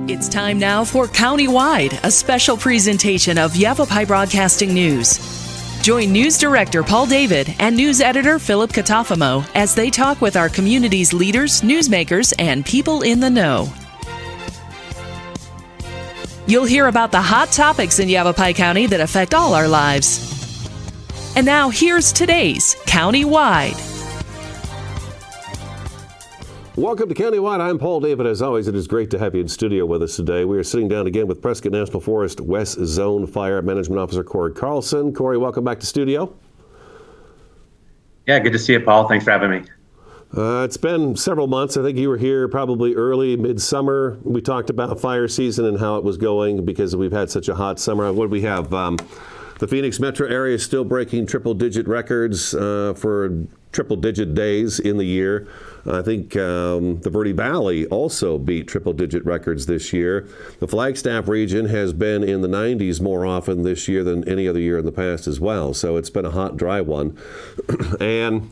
It's time now for Countywide, a special presentation of Yavapai Broadcasting News. Join News Director Paul David and News Editor Philip Catafamo as they talk with our community's leaders, newsmakers, and people in the know. You'll hear about the hot topics in Yavapai County that affect all our lives. And now here's today's Countywide. Welcome to Countywide. I'm Paul David. As always, it is great to have you in studio with us today. We are sitting down again with Prescott National Forest West Zone Fire Management Officer Corey Carlson. Corey, welcome back to studio. Yeah, good to see you, Paul. Thanks for having me. It's been several months. I think you were here probably early, midsummer. We talked about fire season and how it was going because we've had such a hot summer. What do we have? The Phoenix metro area is still breaking triple-digit records for triple-digit days in the year. I think the Verde Valley also beat triple-digit records this year. The Flagstaff region has been in the 90s more often this year than any other year in the past as well. So it's been a hot, dry one. And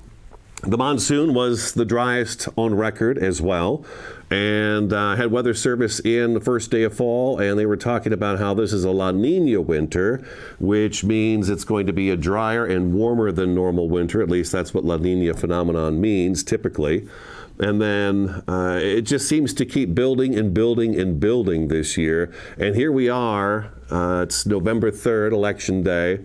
the monsoon was the driest on record as well, and had weather service in the first day of fall, and they were talking about how this is a La Nina winter, which means it's going to be a drier and warmer than normal winter. At least that's what La Nina phenomenon means typically. And then it just seems to keep building and building and building this year. And here we are. It's November 3rd, Election Day.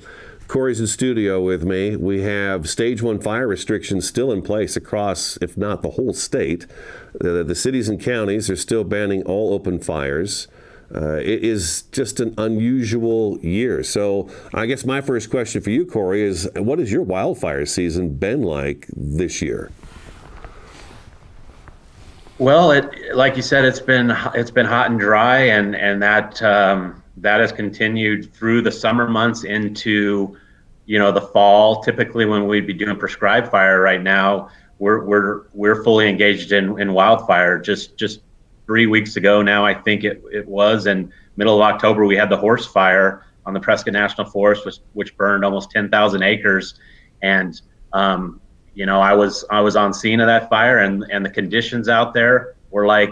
Corey's in studio with me. We have stage 1 fire restrictions still in place across, if not the whole state. The cities and counties are still banning all open fires. It is just an unusual year. So I guess my first question for you, Corey, is what has your wildfire season been like this year? Well, like you said, it's been hot and dry, and that has continued through the summer months into, the fall. Typically, when we'd be doing prescribed fire, right now we're fully engaged in wildfire. Just 3 weeks ago now, I think it was in middle of October, we had the horse fire on the Prescott National Forest, which burned almost 10,000 acres, and I was on scene of that fire, and the conditions out there were like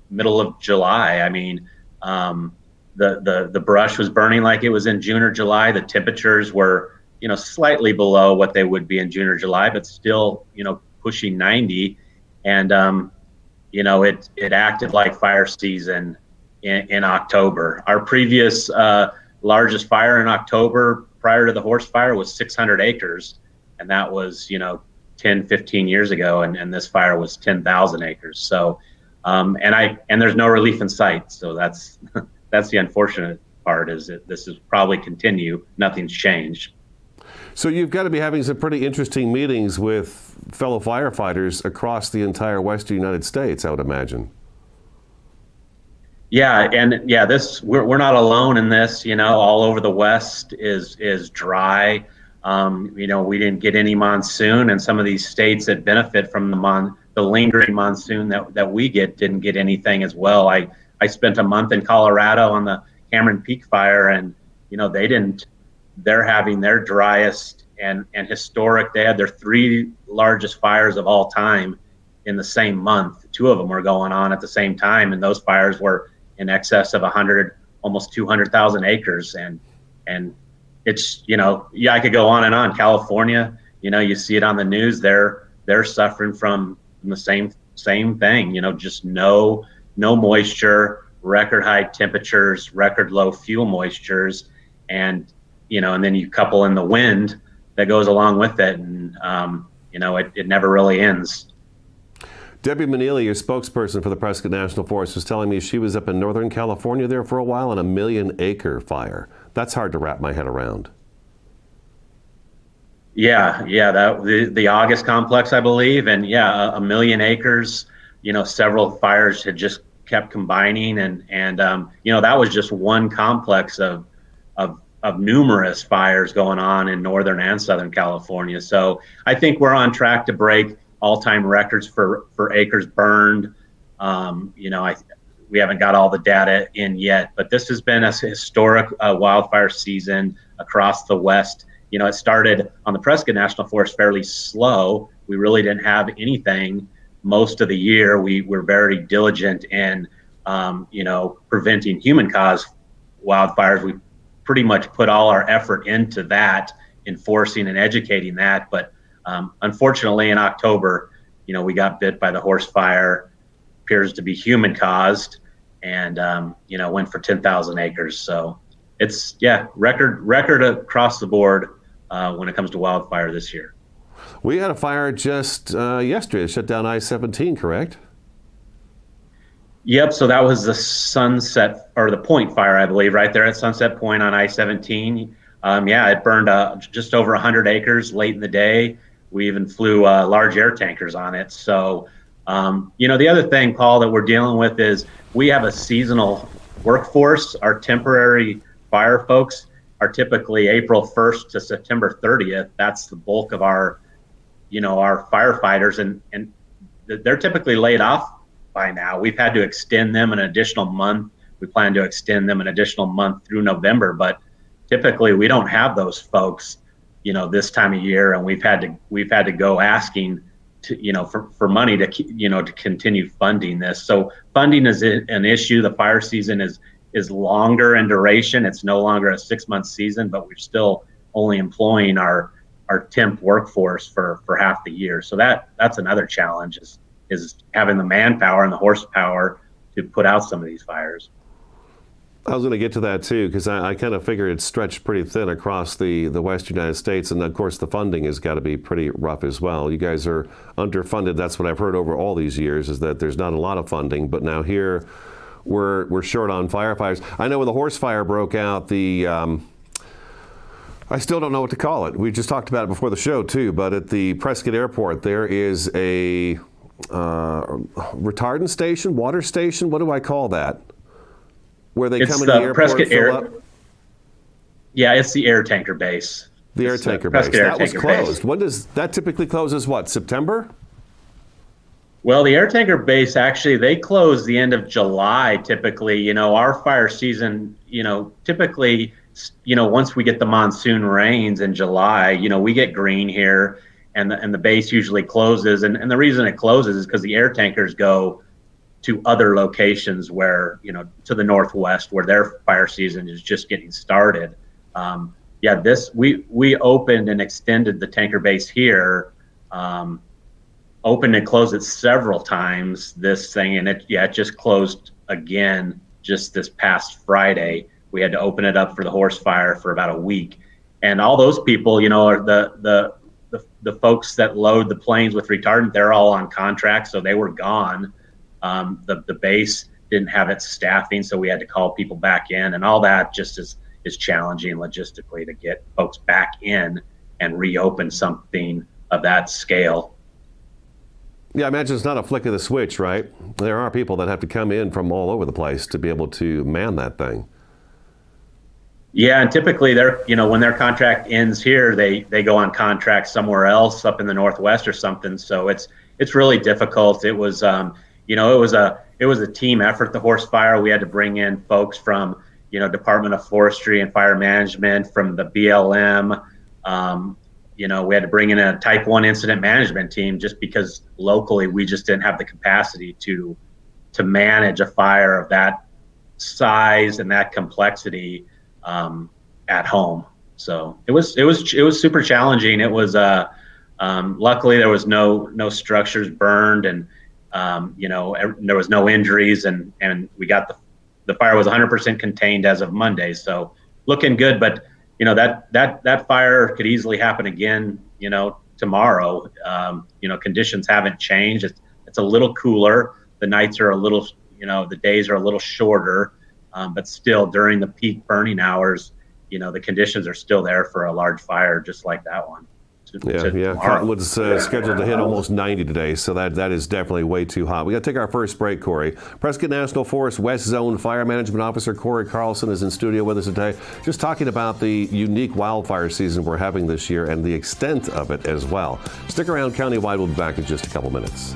middle of July. I mean, the brush was burning like it was in June or July. The temperatures were, slightly below what they would be in June or July, but still, pushing 90. And, it acted like fire season in October. Our previous largest fire in October prior to the horse fire was 600 acres. And that was, 10, 15 years ago. And this fire was 10,000 acres. So, and there's no relief in sight. So that's the unfortunate part, is that this is probably continue. Nothing's changed. So you've got to be having some pretty interesting meetings with fellow firefighters across the entire western United States, I would imagine. Yeah, and we're not alone in this. All over the West is dry. We didn't get any monsoon, and some of these states that benefit from the lingering monsoon that we get didn't get anything as well. I spent a month in Colorado on the Cameron Peak fire, and they're having their driest and historic. They had their 3 largest fires of all time in the same month. 2 of them were going on at the same time, and those fires were in excess of 100, almost 200,000 acres. And it's, I could go on and on. California, you see it on the news. They're suffering from the same thing. Just no moisture, record high temperatures, record low fuel moistures, and then you couple in the wind that goes along with it, and it never really ends. Debbie Manili, your spokesperson for the Prescott National Forest, was telling me she was up in Northern California there for a while on a 1 million acre fire. That's hard to wrap my head around. Yeah, the August complex, I believe, and 1 million acres. Several fires had just kept combining, and that was just one complex of of numerous fires going on in Northern and Southern California. So I think we're on track to break all-time records for acres burned. We haven't got all the data in yet, but this has been a historic wildfire season across the West. It started on the Prescott National Forest fairly slow. We really didn't have anything most of the year. We were very diligent in, preventing human-caused wildfires. We pretty much put all our effort into that, enforcing and educating that. But unfortunately, in October, we got bit by the horse fire. Appears to be human-caused, and went for 10,000 acres. So it's record across the board when it comes to wildfire this year. We had a fire just yesterday. It shut down I-17, correct? Yep. So that was the Sunset or the Point fire, I believe, right there at Sunset Point on I-17. It burned just over 100 acres late in the day. We even flew large air tankers on it. So, the other thing, Paul, that we're dealing with is we have a seasonal workforce. Our temporary fire folks are typically April 1st to September 30th. That's the bulk of our firefighters, and they're typically laid off by now. We've had to extend them an additional month. We plan to extend them an additional month through November, but typically we don't have those folks, this time of year, and we've had to go asking to, for money to, to continue funding this. So funding is an issue. The fire season is longer in duration. It's no longer a 6-month season, but we're still only employing our temp workforce for half the year. So that's another challenge is having the manpower and the horsepower to put out some of these fires. I was going to get to that too, because I kind of figured it's stretched pretty thin across the Western United States, and of course the funding has got to be pretty rough as well. You guys are underfunded. That's what I've heard over all these years, is that there's not a lot of funding, but now here we're short on firefighters. I know when the horse fire broke out, I still don't know what to call it. We just talked about it before the show too, but at the Prescott Airport there is a retardant station, water station. What do I call that? Where they come in the airport Prescott and fill up? Yeah, it's the air tanker base. The air tanker base. That was closed. When does that typically closes? What, September? Well, the air tanker base, actually, they close the end of July typically. Our fire season, typically, once we get the monsoon rains in July, we get green here, and the base usually closes. And the reason it closes is because the air tankers go to other locations where, to the northwest, where their fire season is just getting started. We opened and extended the tanker base here, opened and closed it several times, this thing, and it just closed again just this past Friday. We had to open it up for the horse fire for about a week. And all those people, are the folks that load the planes with retardant, they're all on contract, so they were gone. The base didn't have its staffing, so we had to call people back in, and all that just is challenging logistically to get folks back in and reopen something of that scale. Yeah, I imagine it's not a flick of the switch, right? There are people that have to come in from all over the place to be able to man that thing. Yeah, and typically when their contract ends here, they go on contract somewhere else up in the Northwest or something. So it's really difficult. It was it was a team effort, the horse fire. We had to bring in folks from Department of Forestry and Fire Management, from the BLM. We had to bring in a Type 1 incident management team just because locally we just didn't have the capacity to manage a fire of that size and that complexity at home. So it was super challenging. It was luckily there was no structures burned, and there was no injuries, and we got the fire was 100% contained as of Monday. So looking good, but that fire could easily happen again, tomorrow. Conditions haven't changed. It's a little cooler. The nights are a little, the days are a little shorter, but still during the peak burning hours, the conditions are still there for a large fire just like that one. tomorrow. Cottonwood's scheduled to hit almost 90 today, so that is definitely way too hot. We got to take our first break, Corey. Prescott National Forest West Zone Fire Management Officer Corey Carlson is in studio with us today, just talking about the unique wildfire season we're having this year and the extent of it as well. Stick around, Countywide. We'll be back in just a couple minutes.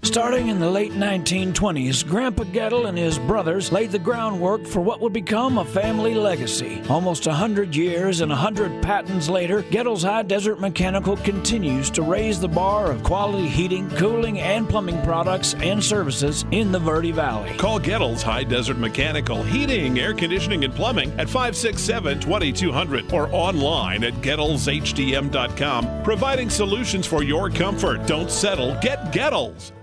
Starting in the late 1920s, Grandpa Gettle and his brothers laid the groundwork for what would become a family legacy. Almost 100 years and 100 patents later, Gettle's High Desert Mechanical continues to raise the bar of quality heating, cooling, and plumbing products and services in the Verde Valley. Call Gettle's High Desert Mechanical Heating, Air Conditioning, and Plumbing at 567-2200 or online at GettlesHDM.com, providing solutions for your comfort. Don't settle. Get Gettles.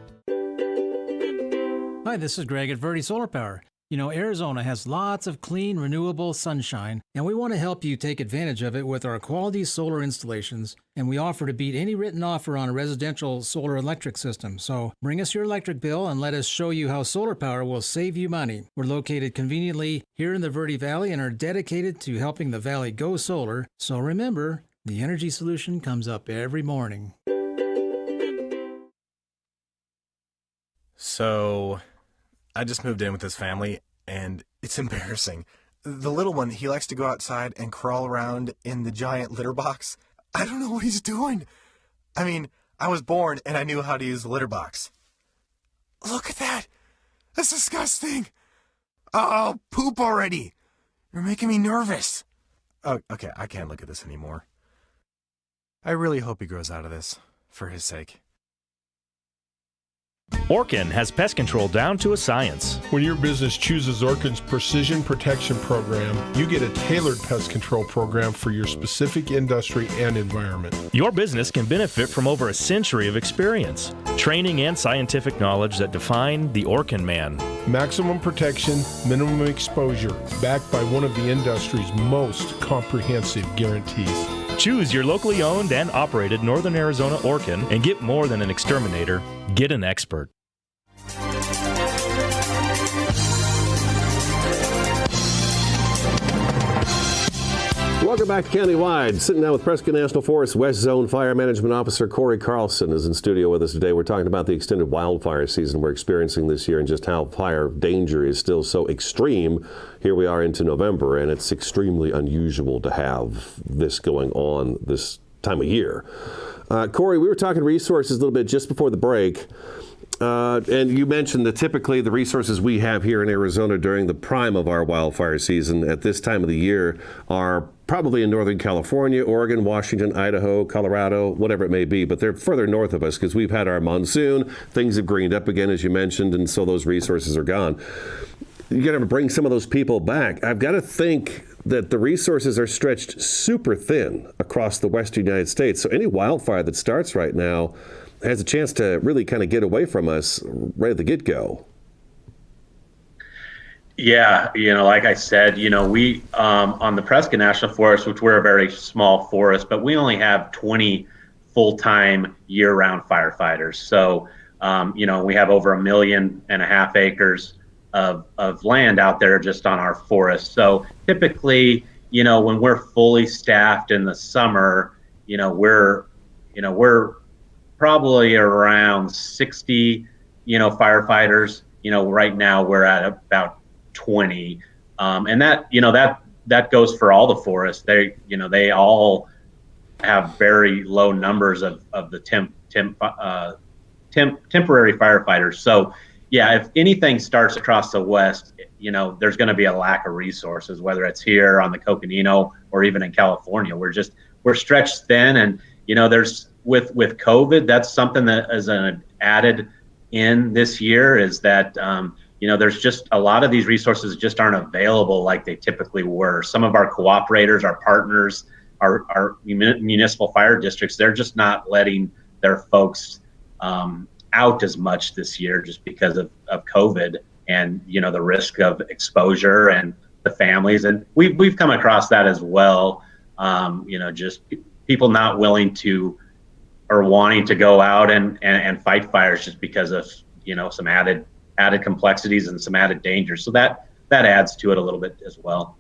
Hi, this is Greg at Verde Solar Power. You know, Arizona has lots of clean, renewable sunshine, and we want to help you take advantage of it with our quality solar installations, and we offer to beat any written offer on a residential solar electric system. So bring us your electric bill and let us show you how solar power will save you money. We're located conveniently here in the Verde Valley and are dedicated to helping the valley go solar. So remember, the energy solution comes up every morning. So I just moved in with this family, and it's embarrassing. The little one, he likes to go outside and crawl around in the giant litter box. I don't know what he's doing. I mean, I was born and I knew how to use the litter box. Look at that. That's disgusting. Oh, poop already. You're making me nervous. Oh, okay, I can't look at this anymore. I really hope he grows out of this, for his sake. Orkin has pest control down to a science. When your business chooses Orkin's Precision Protection Program, you get a tailored pest control program for your specific industry and environment. Your business can benefit from over a century of experience, training, and scientific knowledge that define the Orkin man. Maximum protection, minimum exposure, backed by one of the industry's most comprehensive guarantees. Choose your locally owned and operated Northern Arizona Orkin and get more than an exterminator. Get an expert. Welcome back to Countywide. Sitting down with Prescott National Forest West Zone Fire Management Officer Corey Carlson is in studio with us today. We're talking about the extended wildfire season we're experiencing this year and just how fire danger is still so extreme. Here we are into November, and it's extremely unusual to have this going on this time of year. Corey, we were talking resources a little bit just before the break. And you mentioned that typically the resources we have here in Arizona during the prime of our wildfire season at this time of the year are probably in Northern California, Oregon, Washington, Idaho, Colorado, whatever it may be. But they're further north of us because we've had our monsoon. Things have greened up again, as you mentioned, and so those resources are gone. You got to bring some of those people back. I've got to think that the resources are stretched super thin across the western United States. So any wildfire that starts right now has a chance to really kind of get away from us right at the get-go. Yeah, like I said, we on the Prescott National Forest, which we're a very small forest, but we only have 20 full-time year-round firefighters. So, we have over 1.5 million acres of land out there just on our forest. So typically, when we're fully staffed in the summer, we're probably around 60, firefighters. Right now we're at about 20, and that goes for all the forests. They all have very low numbers of the temporary firefighters. So yeah, if anything starts across the west, there's going to be a lack of resources, whether it's here on the Coconino or even in California. We're stretched thin, and there's with COVID, that's something that is an added in this year is that there's just a lot of these resources just aren't available like they typically were. Some of our cooperators, our partners, our municipal fire districts, they're just not letting their folks out as much this year just because of COVID and the risk of exposure and the families. And we've come across that as well. Just people not willing to or wanting to go out and fight fires just because of some added added complexities and some added dangers. So that adds to it a little bit as well.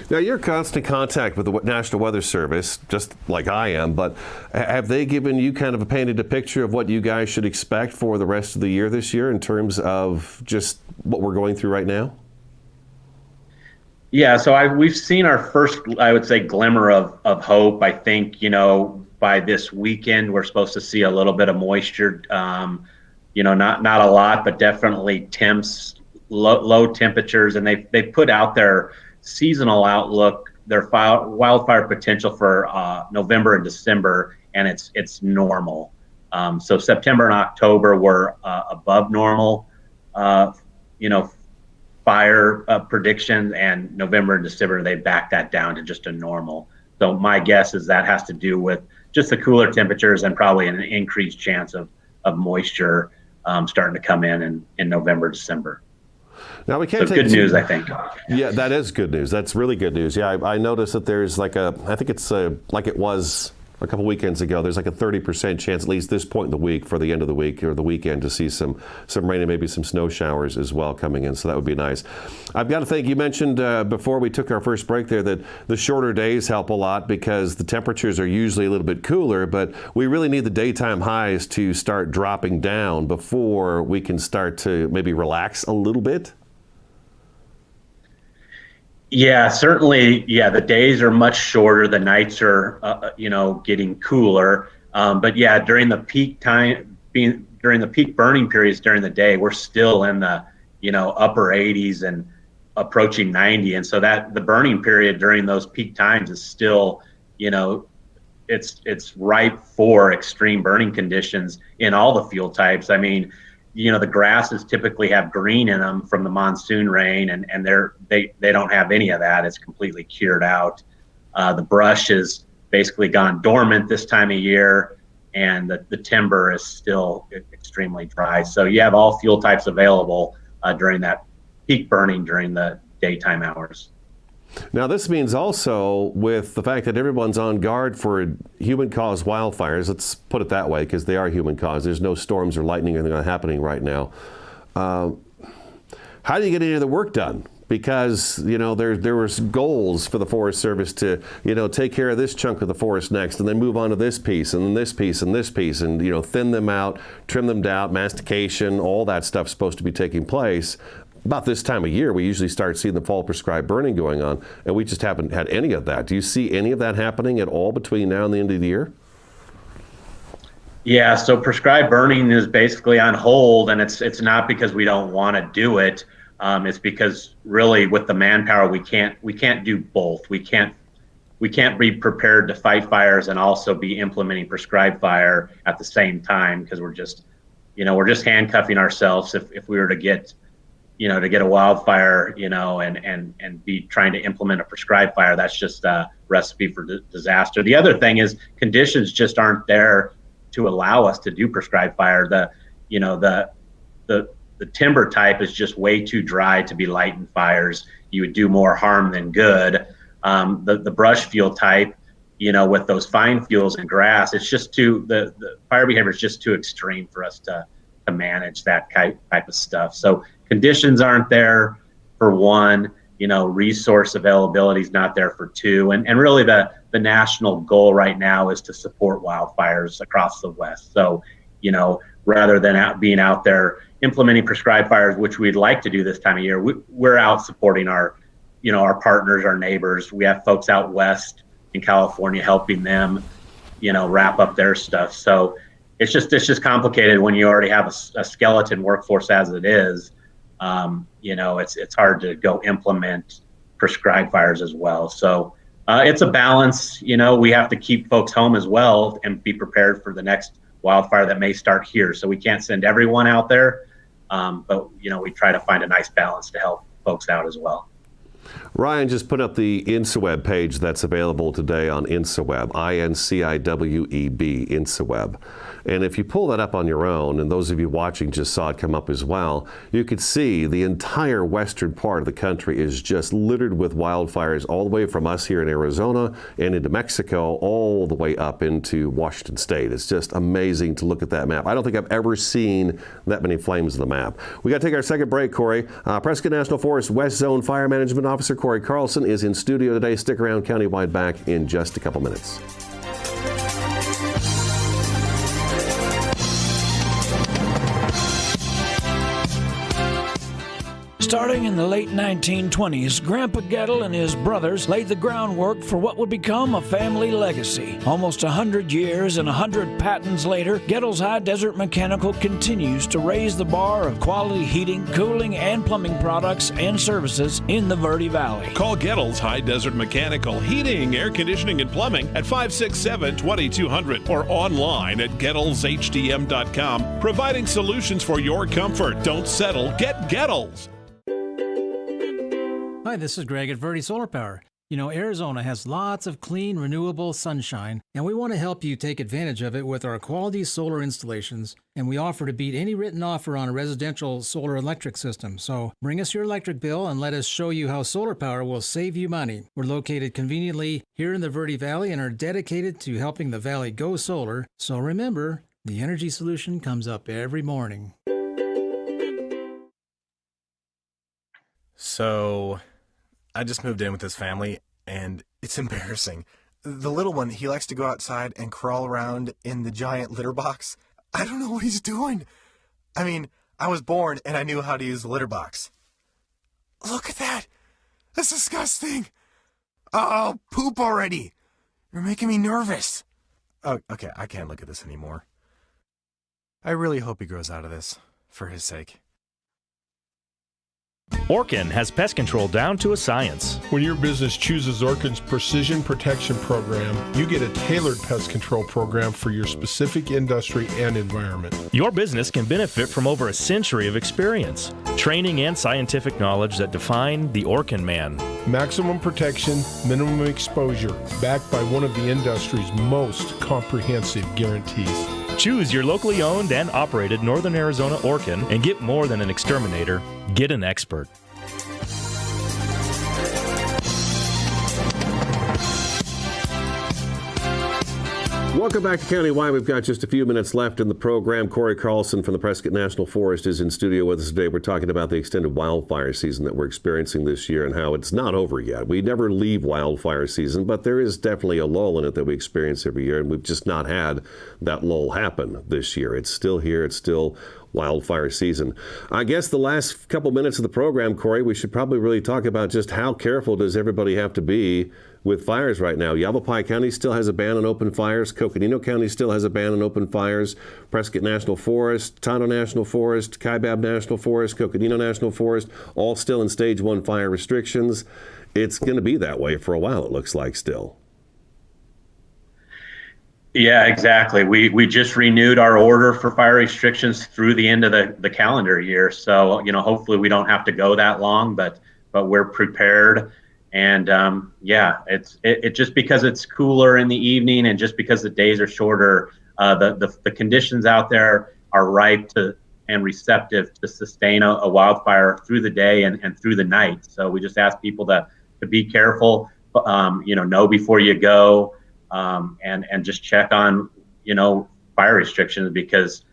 Now, you're in constant contact with the National Weather Service, just like I am, but have they given you kind of painted a picture of what you guys should expect for the rest of the year this year in terms of just what we're going through right now? Yeah, so we've seen our first, I would say, glimmer of hope. I think, by this weekend, we're supposed to see a little bit of moisture, not a lot, but definitely low temperatures. And they put out their seasonal outlook, their wildfire potential for November and December, and it's normal. So September and October were above normal, fire predictions, and November and December, they backed that down to just a normal. So my guess is that has to do with just the cooler temperatures and probably an increased chance of moisture starting to come in November, December. Now we can't so take good news, I think. Yeah, that is good news. That's really good news. Yeah, I noticed that there's I think it's like it was a couple weekends ago, there's like a 30% chance, at least this point in the week, for the end of the week or the weekend, to see some rain and maybe some snow showers as well coming in. So that would be nice. I've got to think, you mentioned before we took our first break there that the shorter days help a lot because the temperatures are usually a little bit cooler, but we really need the daytime highs to start dropping down before we can start to maybe relax a little bit. Yeah, certainly. Yeah, the days are much shorter. The nights are, getting cooler. But yeah, during the peak burning periods during the day, we're still in the, upper 80s and approaching 90. And so that the burning period during those peak times is still, it's ripe for extreme burning conditions in all the fuel types. I mean, the grasses typically have green in them from the monsoon rain, and they don't have any of that. It's completely cured out. The brush is basically gone dormant this time of year, and the timber is still extremely dry. So you have all fuel types available during that peak burning during the daytime hours. Now, this means also with the fact that everyone's on guard for human-caused wildfires, let's put it that way, because they are human-caused. There's no storms or lightning or anything happening right now. How do you get any of the work done? Because, there was goals for the Forest Service to, take care of this chunk of the forest next and then move on to this piece and then this piece and this piece and, thin them out, trim them down, mastication, all that stuff's supposed to be taking place. About this time of year, we usually start seeing the fall prescribed burning going on, and we just haven't had any of that. Do you see any of that happening at all between now and the end of the year? Yeah, so prescribed burning is basically on hold, and it's not because we don't want to do it. It's because really with the manpower, we can't do both. We can't be prepared to fight fires and also be implementing prescribed fire at the same time, because we're just handcuffing ourselves if we were to get a wildfire, and be trying to implement a prescribed fire. That's just a recipe for disaster. The other thing is conditions just aren't there to allow us to do prescribed fire. The timber type is just way too dry to be lighting fires. You would do more harm than good. The brush fuel type, with those fine fuels and grass, it's just the fire behavior is just too extreme for us to manage that type of stuff. So conditions aren't there for one, resource availability is not there for two. And really the national goal right now is to support wildfires across the West. So, rather than being out there implementing prescribed fires, which we'd like to do this time of year, we're out supporting our partners, our neighbors. We have folks out West in California helping them, wrap up their stuff. So it's just complicated when you already have a skeleton workforce as it is. It's hard to go implement prescribed fires as well. So it's a balance. We have to keep folks home as well and be prepared for the next wildfire that may start here. So we can't send everyone out there, but we try to find a nice balance to help folks out as well. Ryan just put up the InSaweb page that's available today on InSaweb, INCIWEB, InSaweb. And if you pull that up on your own, and those of you watching just saw it come up as well, you could see the entire western part of the country is just littered with wildfires all the way from us here in Arizona and into Mexico, all the way up into Washington State. It's just amazing to look at that map. I don't think I've ever seen that many flames on the map. We got to take our second break, Corey. Prescott National Forest West Zone Fire Management Officer Corey Carlson is in studio today. Stick around, Countywide back in just a couple minutes. Starting in the late 1920s, Grandpa Gettle and his brothers laid the groundwork for what would become a family legacy. Almost 100 years and 100 patents later, Gettle's High Desert Mechanical continues to raise the bar of quality heating, cooling, and plumbing products and services in the Verde Valley. Call Gettle's High Desert Mechanical Heating, Air Conditioning, and Plumbing at 567-2200 or online at GettlesHDM.com, providing solutions for your comfort. Don't settle. Get Gettles. Hi, this is Greg at Verde Solar Power. You know, Arizona has lots of clean, renewable sunshine, and we want to help you take advantage of it with our quality solar installations, and we offer to beat any written offer on a residential solar electric system. So bring us your electric bill and let us show you how solar power will save you money. We're located conveniently here in the Verde Valley and are dedicated to helping the valley go solar. So remember, the energy solution comes up every morning. So I just moved in with his family, and it's embarrassing. The little one, he likes to go outside and crawl around in the giant litter box. I don't know what he's doing. I mean, I was born and I knew how to use the litter box. Look at that. That's disgusting. Oh, poop already. You're making me nervous. Oh, okay, I can't look at this anymore. I really hope he grows out of this, for his sake. Orkin has pest control down to a science. When your business chooses Orkin's Precision Protection Program, you get a tailored pest control program for your specific industry and environment. Your business can benefit from over a century of experience, training, and scientific knowledge that define the Orkin man. Maximum protection, minimum exposure, backed by one of the industry's most comprehensive guarantees. Choose your locally owned and operated Northern Arizona Orkin and get more than an exterminator. Get an expert. Welcome back to Countywide. We've got just a few minutes left in the program. Corey Carlson from the Prescott National Forest is in studio with us today. We're talking about the extended wildfire season that we're experiencing this year and how it's not over yet. We never leave wildfire season, but there is definitely a lull in it that we experience every year, and we've just not had that lull happen this year. It's still here. It's still wildfire season. I guess the last couple minutes of the program, Corey, we should probably really talk about just how careful does everybody have to be with fires right now. Yavapai County still has a ban on open fires. Coconino County still has a ban on open fires. Prescott National Forest, Tonto National Forest, Kaibab National Forest, Coconino National Forest, all still in stage 1 fire restrictions. It's going to be that way for a while, it looks like still. Yeah, exactly. We just renewed our order for fire restrictions through the end of the calendar year. So, hopefully we don't have to go that long, but we're prepared. And it just because it's cooler in the evening and just because the days are shorter, the conditions out there are ripe and receptive to sustain a wildfire through the day and through the night. So we just ask people to be careful, know before you go, and just check on, fire restrictions, because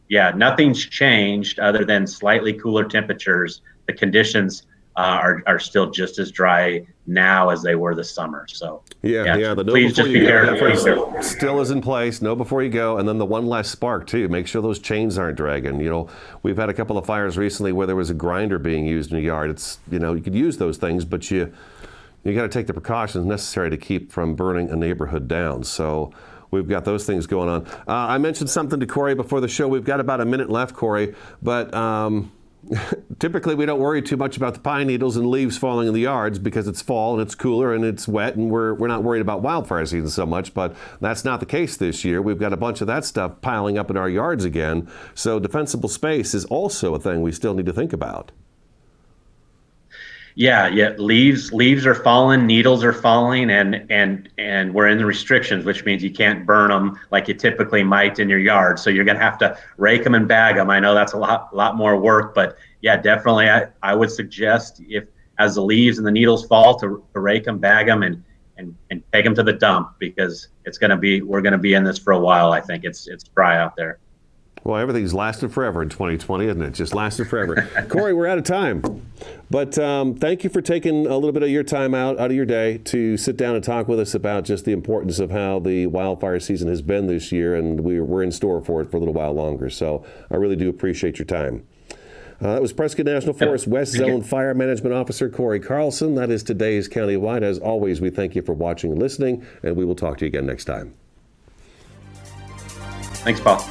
nothing's changed other than slightly cooler temperatures. The conditions are still just as dry now as they were this summer. So the know please before just you be go careful. Still is in place. Know before you go, and then the one last spark too. Make sure those chains aren't dragging. We've had a couple of fires recently where there was a grinder being used in a yard. It's you could use those things, but you got to take the precautions necessary to keep from burning a neighborhood down. So we've got those things going on. I mentioned something to Corey before the show. We've got about a minute left, Corey, but typically we don't worry too much about the pine needles and leaves falling in the yards because it's fall and it's cooler and it's wet, and we're not worried about wildfire season so much, but that's not the case this year. We've got a bunch of that stuff piling up in our yards again. So defensible space is also a thing we still need to think about. Yeah. Leaves are falling, needles are falling, and we're in the restrictions, which means you can't burn them like you typically might in your yard. So you're going to have to rake them and bag them. I know that's a lot more work, but yeah, definitely. I would suggest, if as the leaves and the needles fall, to rake them, bag them, and take them to the dump, because we're going to be in this for a while. I think it's dry out there. Well, everything's lasted forever in 2020, isn't it? Just lasted forever. Corey, we're out of time. But thank you for taking a little bit of your time out of your day to sit down and talk with us about just the importance of how the wildfire season has been this year, and we're in store for it for a little while longer. So I really do appreciate your time. That was Prescott National Forest West Zone Fire Management Officer Corey Carlson. That is today's Countywide. As always, we thank you for watching and listening, and we will talk to you again next time. Thanks, Paul.